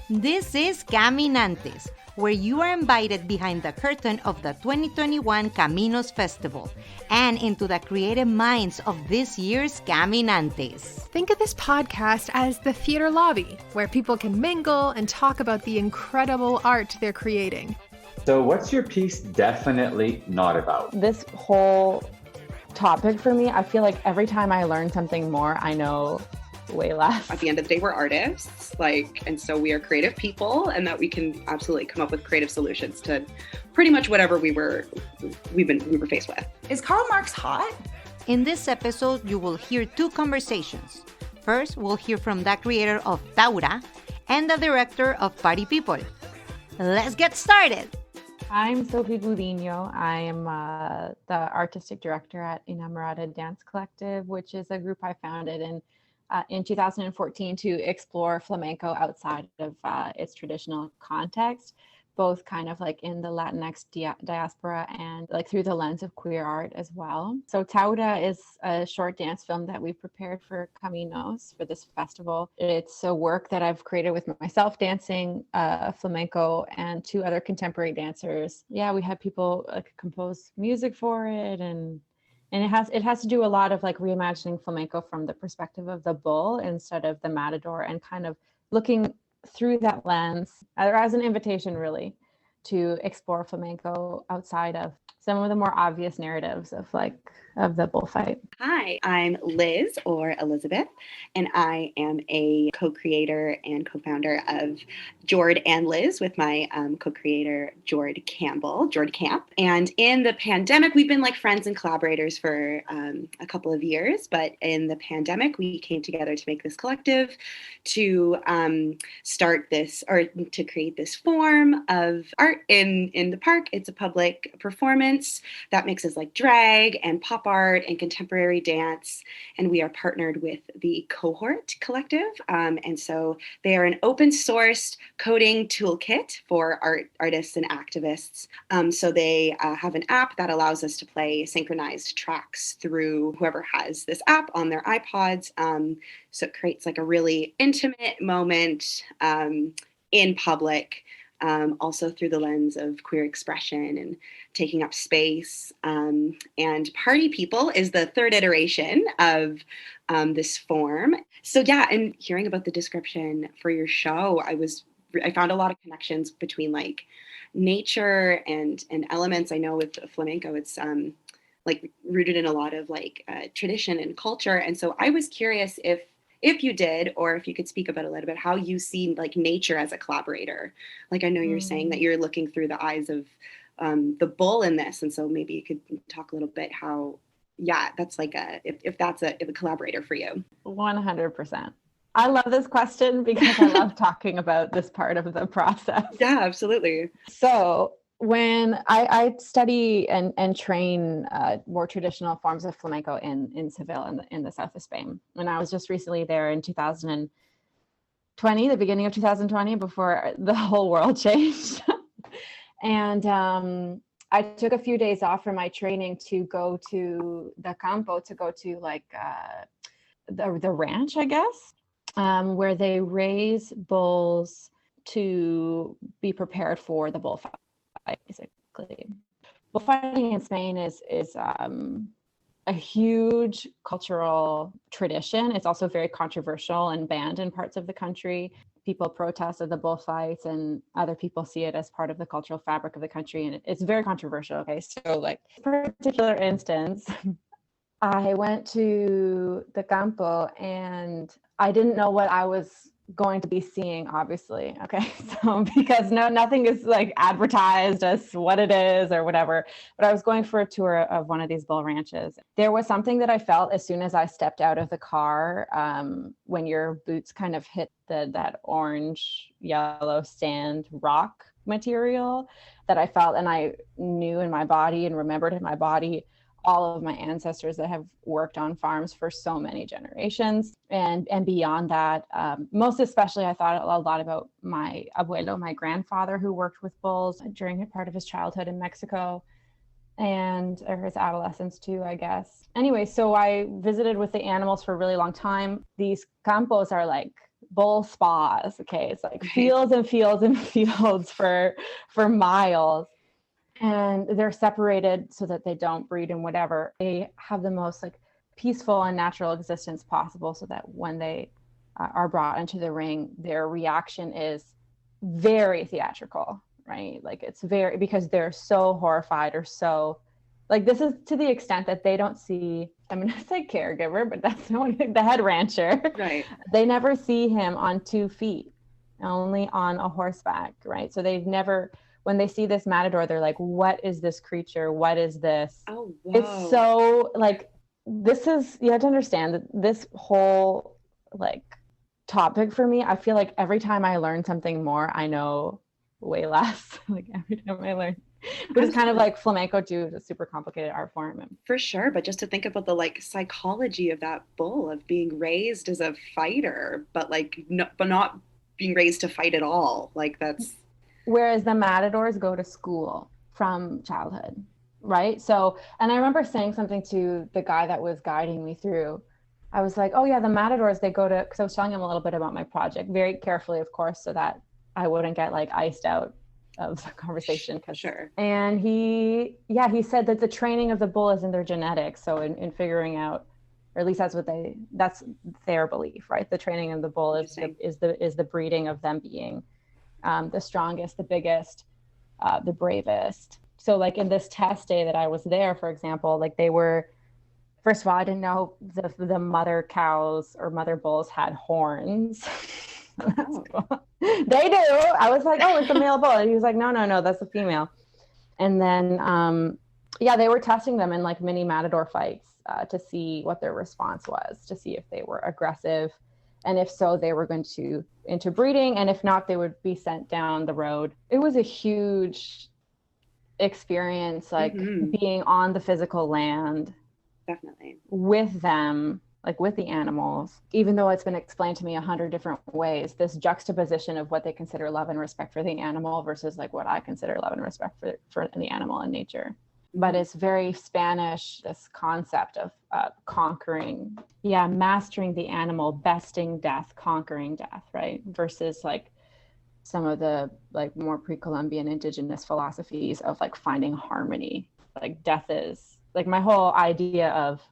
This is Caminantes, where you are invited behind the curtain of the 2021 CAMINOS Festival and into the creative minds of this year's Caminantes. Think of this podcast as the theater lobby, where people can mingle and talk about the incredible art they're creating. So what's your piece definitely not about? This whole topic for me, I feel like every time I learn something more, I know way less. At the end of the day, we're artists, and so we are creative people, and that we can absolutely come up with creative solutions to pretty much whatever we were faced with. Is Karl Marx hot? In this episode, you will hear two conversations. First, we'll hear from the creator of TAURA and the director of Party People. Let's get started. I'm Sofi Gudiño. I am the artistic director at Inamorata Dance Collective, which is a group I founded in 2014 to explore flamenco outside of its traditional context, both kind of like in the Latinx diaspora and like through the lens of queer art as well. So TAURA is a short dance film that we prepared for CAMINOS for this festival. It's a work that I've created with myself dancing flamenco and two other contemporary dancers. Yeah, we had people compose music for it, and it has to do a lot of like reimagining flamenco from the perspective of the bull instead of the matador, and kind of looking through that lens as an invitation really to explore flamenco outside of some of the more obvious narratives of the bullfight. Hi, I'm Liz, or Elizabeth, and I am a co-creator and co-founder of Jord+Liz with my co-creator Jord Camp. And in the pandemic, we've been like friends and collaborators for a couple of years, but in the pandemic, we came together to make this collective, to start this, or to create this form of art in the park. It's a public performance that mixes like drag and pop art and contemporary dance, and we are partnered with the Cohort Collective, and so they are an open sourced coding toolkit for artists and activists. So they have an app that allows us to play synchronized tracks through whoever has this app on their iPods. So it creates like a really intimate moment in public, also through the lens of queer expression and taking up space. And Party People is the third iteration of this form. So yeah, and hearing about the description for your show, I found a lot of connections between like nature and elements. I know with flamenco, it's like rooted in a lot of like tradition and culture. And so I was curious if you did, or if you could speak about a little bit how you see like nature as a collaborator. Like I know you're saying that you're looking through the eyes of the bull in this, and so maybe you could talk a little bit how, yeah, that's like if that's a collaborator for you. 100%. I love this question because I love talking about this part of the process. Yeah, absolutely. So when I study and train more traditional forms of flamenco in Seville in the south of Spain, and I was just recently there in 2020, the beginning of 2020, before the whole world changed. And I took a few days off from my training to go to the campo, to go to like the ranch, I guess, where they raise bulls to be prepared for the bullfight. Basically, bullfighting in Spain is a huge cultural tradition. It's also very controversial and banned in parts of the country. People protest at the bullfights, and other people see it as part of the cultural fabric of the country, and it's very controversial. Okay, so like particular instance, I went to the campo and I didn't know what I was going to be seeing, obviously. Okay, so because nothing is like advertised as what it is or whatever, but I was going for a tour of one of these bull ranches. There was something that I felt as soon as I stepped out of the car, when your boots kind of hit that orange yellow sand rock material, that I felt, and I knew in my body and remembered in my body all of my ancestors that have worked on farms for so many generations. And beyond that, most especially, I thought a lot about my abuelo, my grandfather, who worked with bulls during a part of his childhood in Mexico, or his adolescence too, I guess. Anyway, so I visited with the animals for a really long time. These campos are like bull spas. Okay. It's like fields and fields and fields for miles. And they're separated so that they don't breed and whatever. They have the most like peaceful and natural existence possible, so that when they are brought into the ring, their reaction is very theatrical, right? Like it's very, because they're so horrified or so, like, this is to the extent that they don't see, I'm going to say caregiver, but that's not the head rancher. Right. They never see him on 2 feet, only on a horseback, right? So they've never, when they see this matador, they're like, what is this creature? What is this? Oh, wow. It's so like, this is, you have to understand that this whole like topic for me, I feel like every time I learn something more, I know way less. Like every time I learn. But it's kind of like flamenco too, is a super complicated art form. For sure, but just to think about the like psychology of that bull, of being raised as a fighter, but like but not being raised to fight at all. Like that's. Whereas the matadors go to school from childhood, right? So, and I remember saying something to the guy that was guiding me through. I was like, oh yeah, the matadors, they go to, because I was telling him a little bit about my project, very carefully, of course, so that I wouldn't get like iced out of the conversation. Sure. And he said that the training of the bull is in their genetics. So in figuring out, or at least that's their belief, right? The training of the bull is the breeding of them being the strongest, the biggest, the bravest. So like in this test day that I was there, for example, like they were, first of all, I didn't know the mother cows or mother bulls had horns. That's cool. They do. I was like, oh, it's a male bull. And he was like, no, that's a female. And then, they were testing them in like mini matador fights to see what their response was, to see if they were aggressive. And if so, they were going to into breeding. And if not, they would be sent down the road. It was a huge experience, like being on the physical land. Definitely. With them, like with the animals, even though it's been explained to me 100 different ways, this juxtaposition of what they consider love and respect for the animal versus like what I consider love and respect for the animal and nature. But it's very Spanish, this concept of conquering, mastering the animal, besting death, conquering death, right? Versus like some of the like more pre-Columbian indigenous philosophies of like finding harmony. Like death is, like my whole idea of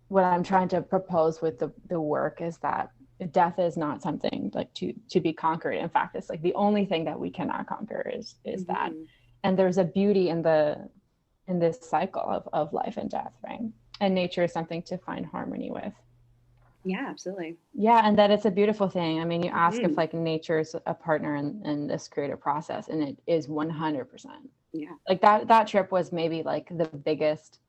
what I'm trying to propose with the work is that death is not something like to be conquered. In fact, it's like the only thing that we cannot conquer is that. And there's a beauty in this cycle of life and death, right? And nature is something to find harmony with. Yeah, absolutely. Yeah, and that it's a beautiful thing. I mean, you ask if like nature's a partner in this creative process, and it is 100%. Yeah. Like that trip was maybe like the biggest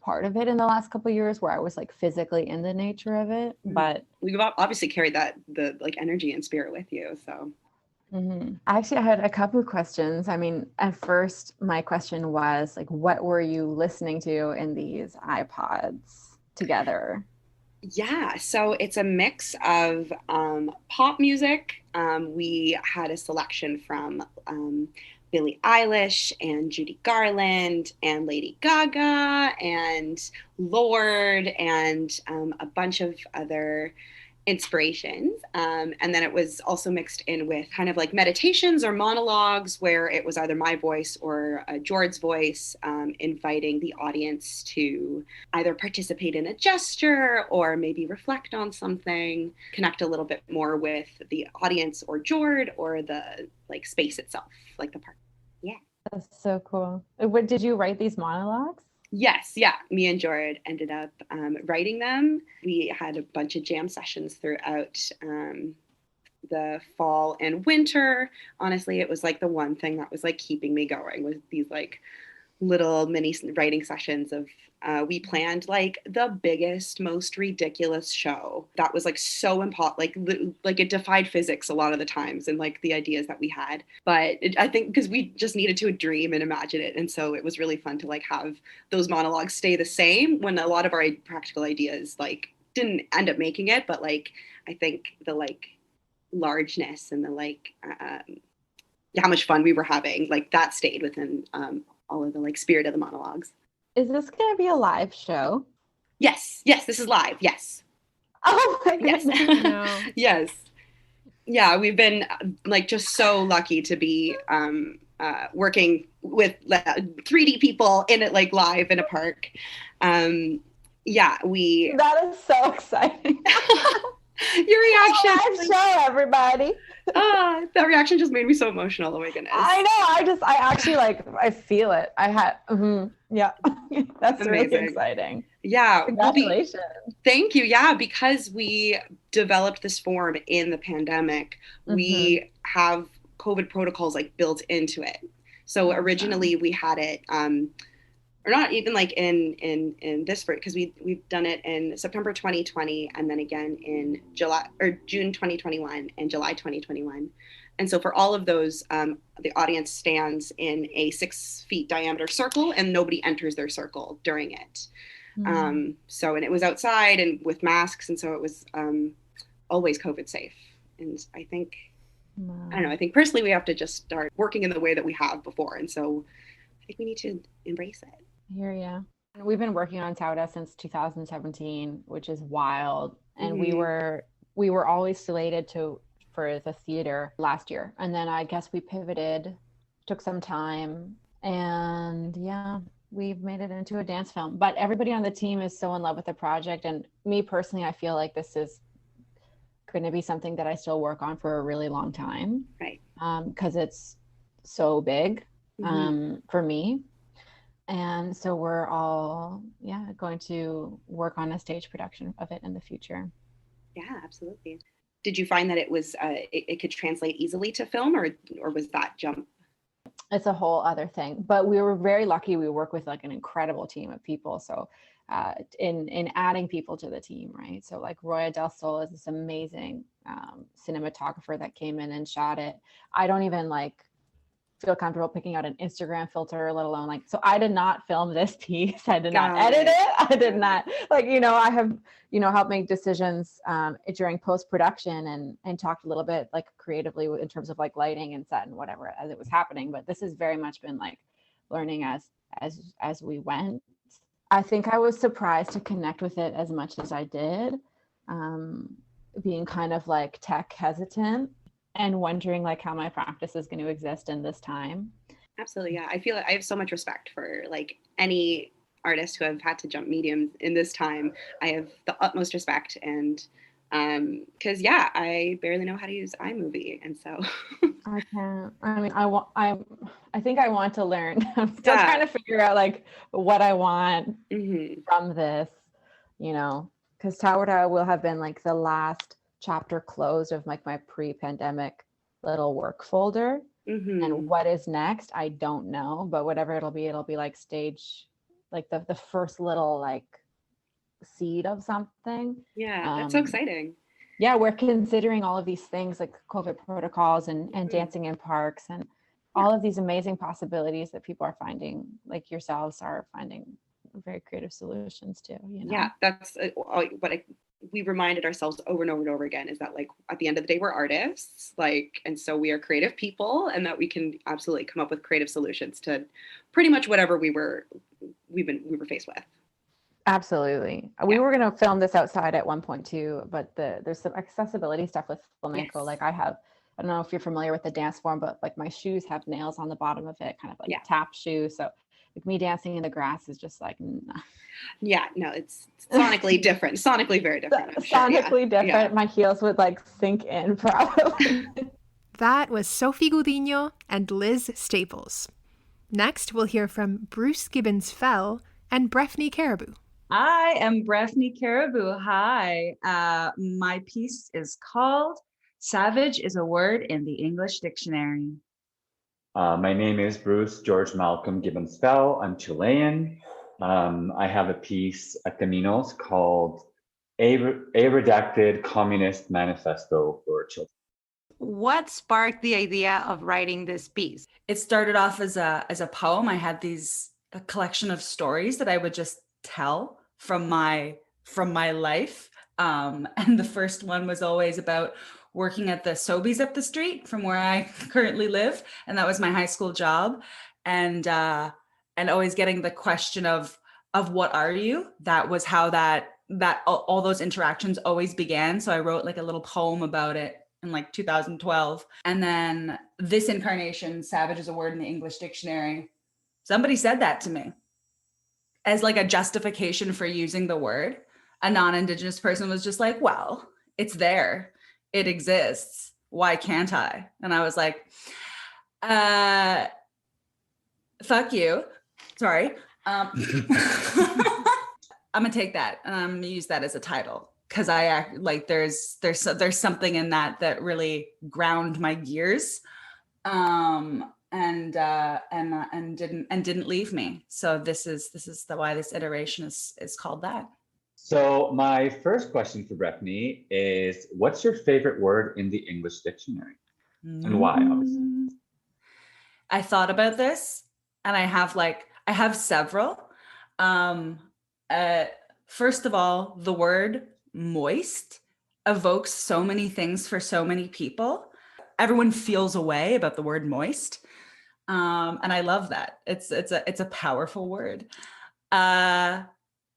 part of it in the last couple of years, where I was like physically in the nature of it. But we've obviously carried the like energy and spirit with you. So Actually, I had a couple of questions. I mean, at first my question was like, what were you listening to in these iPods together? Yeah, so it's a mix of pop music. We had a selection from Billie Eilish and Judy Garland and Lady Gaga and Lorde and a bunch of other inspirations. And then it was also mixed in with kind of like meditations or monologues where it was either my voice or Jord's voice, inviting the audience to either participate in a gesture or maybe reflect on something, connect a little bit more with the audience or Jord or the like space itself, like the park. Yeah. That's so cool. What did you write these monologues? Yes, yeah. Me and Jord ended up writing them. We had a bunch of jam sessions throughout the fall and winter. Honestly, it was like the one thing that was like keeping me going was these like little mini writing sessions of we planned like the biggest, most ridiculous show that was like so like it defied physics a lot of the times and like the ideas that we had. But I think because we just needed to dream and imagine it, and so it was really fun to like have those monologues stay the same when a lot of our practical ideas like didn't end up making it. But like I think the like largeness and the like how much fun we were having, like that stayed within all of the like spirit of the monologues. Is this going to be a live show? Yes, this is live. Yes. Oh my Yes. goodness. No. Yes. Yeah, we've been like just so lucky to be working with 3D people in it, like live in a park. Yeah, we. That is so exciting. Your reaction. Live show, everybody. That reaction just made me so emotional. Oh my goodness. I know. I actually I feel it. Yeah. That's Amazing. really exciting. Yeah. Congratulations. Thank you. Yeah, because we developed this form in the pandemic, we have COVID protocols like built into it. So originally we had it, or not even like in this, because we've done it in September 2020 and then again in June 2021 and July 2021. And so for all of those, the audience stands in a 6 feet diameter circle and nobody enters their circle during it. And it was outside and with masks. And so it was always COVID safe. And I think, I don't know, I think personally we have to just start working in the way that we have before. And so I think we need to embrace it. Yeah. We've been working on TAURA since 2017, which is wild. And we were always slated for the theater last year. And then I guess we pivoted, took some time, and yeah, we've made it into a dance film. But everybody on the team is so in love with the project. And me personally, I feel like this is going to be something that I still work on for a really long time. Right. Because it's so big for me. And so we're all, going to work on a stage production of it in the future. Yeah, absolutely. Did you find that it was, it could translate easily to film, or was that jump? It's a whole other thing, but we were very lucky. We work with like an incredible team of people. So in adding people to the team, right? So like Roya Del Sol is this amazing cinematographer that came in and shot it. I don't even feel comfortable picking out an Instagram filter, let alone so I did not film this piece. I did not edit it. I did not I have, helped make decisions during post-production and talked a little bit creatively in terms of lighting and set and whatever as it was happening. But this has very much been learning as we went. I think I was surprised to connect with it as much as I did, being kind of tech hesitant and wondering how my practice is going to exist in this time. Absolutely. Yeah. I feel I have so much respect for any artists who have had to jump mediums in this time. I have the utmost respect, and because I barely know how to use iMovie, and so I can't. I mean, I think I want to learn. I'm still trying to figure out what I want from this, because TAURA will have been the last chapter closed of my pre-pandemic little work folder. And what is next, I don't know, but whatever it'll be stage, the first little seed of something. Yeah, that's so exciting. Yeah, we're considering all of these things like COVID protocols and dancing in parks and all of these amazing possibilities that people are finding, like yourselves are finding very creative solutions to. Yeah, that's what we reminded ourselves over and over and over again, is that at the end of the day, we're artists, and so we are creative people, and that we can absolutely come up with creative solutions to pretty much whatever we were faced with. Absolutely. We were going to film this outside at one point too, but there's some accessibility stuff with flamenco. Yes. I don't know if you're familiar with the dance form, but my shoes have nails on the bottom of it, kind of a tap shoe. So me dancing in the grass is just nah. Yeah, no, it's sonically different, sonically very different. Sonically different. Yeah. My heels would sink in probably. That was Sofi Gudiño and Liz Staples. Next, we'll hear from Bruce Gibbons-Fell and Brefny Caribou. I am Brefny Caribou. Hi. My piece is called Savage is a Word in the English Dictionary. My name is Bruce George Malcolm Gibbons-Fell. I'm Chilean. I have a piece at CAMINOS called a Redacted Communist Manifesto for Children. What sparked the idea of writing this piece? It started off as a poem. I had a collection of stories that I would just tell from my life. And the first one was always about working at the Sobeys up the street from where I currently live. And that was my high school job. And always getting the question of what are you? That was how that that all those interactions always began. So I wrote like a little poem about it in like 2012. And then this incarnation, savage is a word in the English dictionary. Somebody said that to me as like a justification for using the word. A non-Indigenous person was just like, well, it's there. It exists. Why can't I? And I was like, fuck you. Sorry. I'm gonna take that and I'm gonna use that as a title because I act like there's something in that really ground my gears, and didn't leave me. So this is why this iteration is called that. So my first question for Brefny is, what's your favorite word in the English dictionary, and why? Obviously, I thought about this, and I have several. First of all, the word moist evokes so many things for so many people. Everyone feels a way about the word moist. And I love that. It's a powerful word. And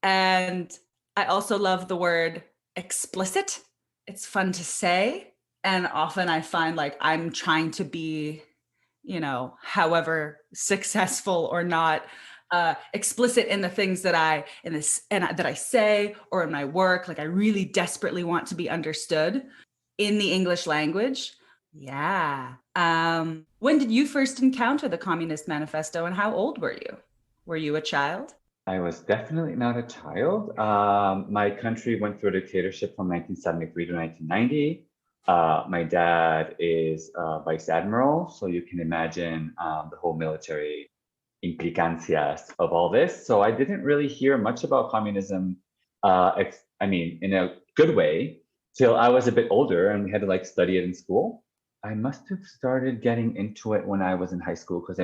I also love the word explicit. It's fun to say. And often I find like I'm trying to be, however successful or not, explicit in the things that I say or in my work. Like I really desperately want to be understood in the English language. Yeah. When did you first encounter the Communist Manifesto and how old were you? Were you a child? I was definitely not a child. My country went through a dictatorship from 1973 to 1990. My dad is vice admiral, so you can imagine the whole military implicancias of all this. So I didn't really hear much about communism, in a good way, till I was a bit older and we had to like study it in school. I must have started getting into it when I was in high school because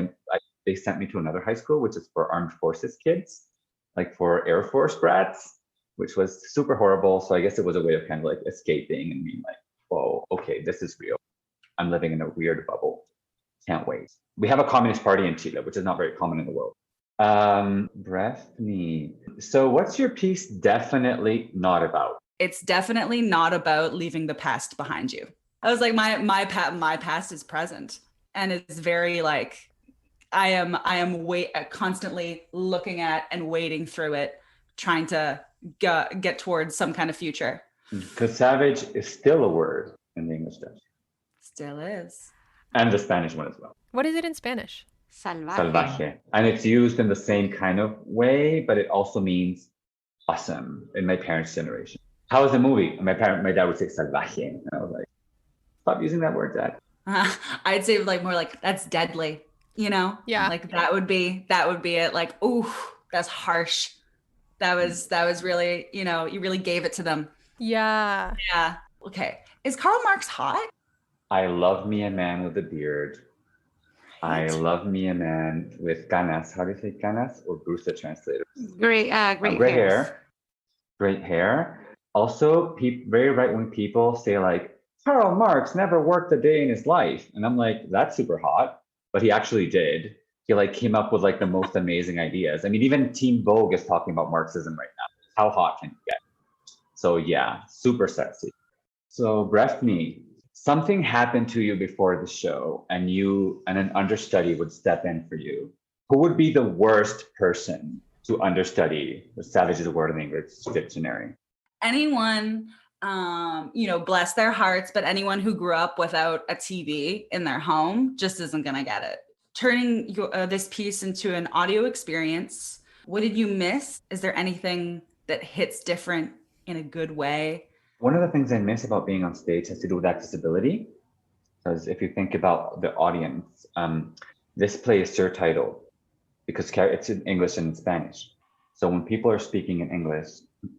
they sent me to another high school, which is for armed forces kids, like for Air Force brats, which was super horrible. So I guess it was a way of kind of like escaping and being like, whoa, okay, this is real. I'm living in a weird bubble. Can't wait. We have a communist party in Chile, which is not very common in the world. Brefny. So what's your piece definitely not about? It's definitely not about leaving the past behind you. I was like, my past is present, and it's very like I am constantly looking at and wading through it, trying to get towards some kind of future. Because savage is still a word in the English Dutch. Still is. And the Spanish one as well. What is it in Spanish? Salvaje. Salvaje. And it's used in the same kind of way, but it also means awesome in my parents' generation. How was the movie? My dad would say salvaje. And I was like, stop using that word, Dad. I'd say like more like that's deadly, Yeah. Like that would be it. Like, ooh, that's harsh. That was really, you really gave it to them. Yeah. Yeah. Okay. Is Karl Marx hot? I love me a man with a beard. Right. I love me a man with canas. How do you say canas? Or Bruce the translator? Gray hair. Great hair. Also, very right-wing people say like, Karl Marx never worked a day in his life. And I'm like, that's super hot. But he actually did. He like came up with like the most amazing ideas. I mean, even Teen Vogue is talking about Marxism right now. How hot can you get? So yeah, super sexy. So Brefny, something happened to you before the show and an understudy would step in for you. Who would be the worst person to understudy the Savage is a word in the English dictionary? Anyone, bless their hearts, but anyone who grew up without a TV in their home just isn't going to get it. Turning this piece into an audio experience, what did you miss? Is there anything that hits different in a good way? One of the things I miss about being on stage has to do with accessibility. Because if you think about the audience, this play is surtitled because it's in English and in Spanish. So when people are speaking in English,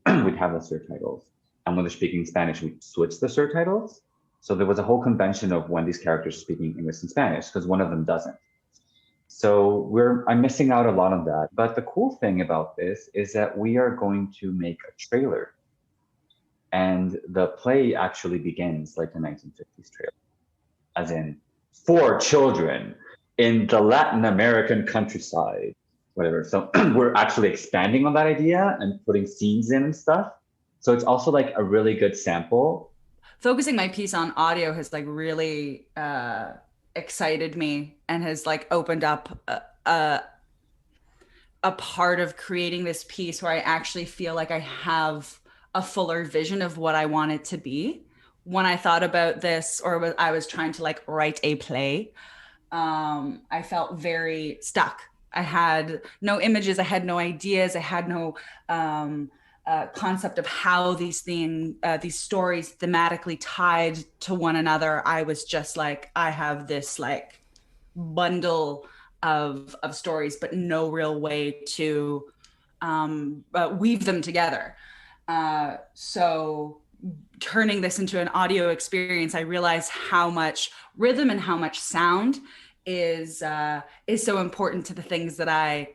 we'd have the surtitles. And when they're speaking in Spanish, we switch the surtitles. So there was a whole convention of when these characters are speaking English and Spanish, because one of them doesn't. So I'm missing out a lot on that. But the cool thing about this is that we are going to make a trailer. And the play actually begins like the 1950s trailer, as in 4 children in the Latin American countryside, whatever. So we're actually expanding on that idea and putting scenes in and stuff. So it's also like a really good sample. Focusing my piece on audio has like really excited me and has like opened up a part of creating this piece where I actually feel like I have a fuller vision of what I want it to be. When I thought about this, or I was trying to like write a play, I felt very stuck. I had no images, I had no ideas, I had no concept of how these stories thematically tied to one another. I was just like, I have this like bundle of stories, but no real way to weave them together. So turning this into an audio experience, I realized how much rhythm and how much sound is so important to the things that I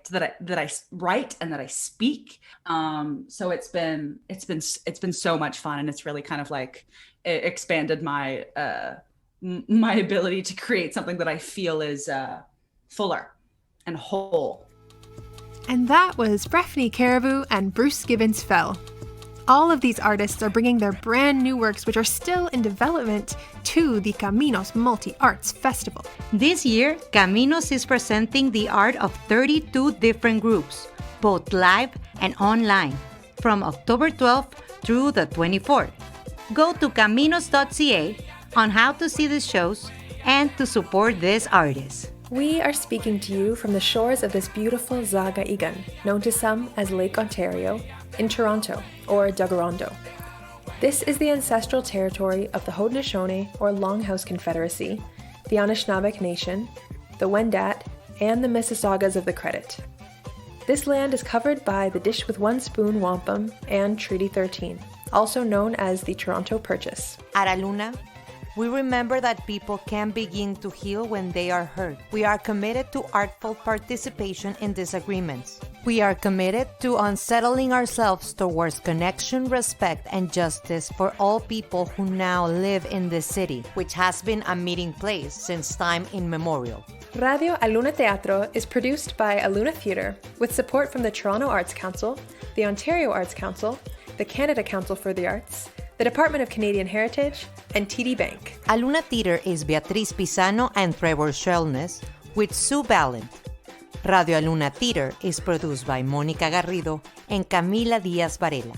write and that I speak. So it's been so much fun, and it's really kind of like expanded my my ability to create something that I feel is fuller and whole. And that was Brefny, Caribou, and Bruce Gibbons-Fell. All of these artists are bringing their brand new works, which are still in development, to the Caminos Multi-Arts Festival. This year, Caminos is presenting the art of 32 different groups, both live and online, from October 12th through the 24th. Go to caminos.ca on how to see the shows and to support these artists. We are speaking to you from the shores of this beautiful Zaga Igan, known to some as Lake Ontario, in Toronto, or Tuggeranto. This is the ancestral territory of the Haudenosaunee, or Longhouse Confederacy, the Anishinaabe Nation, the Wendat, and the Mississaugas of the Credit. This land is covered by the Dish with One Spoon Wampum and Treaty 13, also known as the Toronto Purchase. Araluna, we remember that people can begin to heal when they are hurt. We are committed to artful participation in disagreements. We are committed to unsettling ourselves towards connection, respect, and justice for all people who now live in this city, which has been a meeting place since time immemorial. Radio Aluna Teatro is produced by Aluna Theatre with support from the Toronto Arts Council, the Ontario Arts Council, the Canada Council for the Arts, the Department of Canadian Heritage, and TD Bank. Aluna Theatre is Beatriz Pisano and Trevor Shelness with Sue Ballant. Radio Aluna Theatre is produced by Mónica Garrido and Camila Diaz Varela.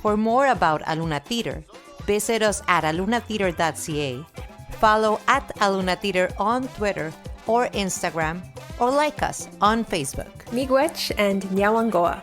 For more about Aluna Theatre, visit us at alunatheatre.ca, follow at Aluna Theatre on Twitter or Instagram, or like us on Facebook. Miigwech and Nyawangoa.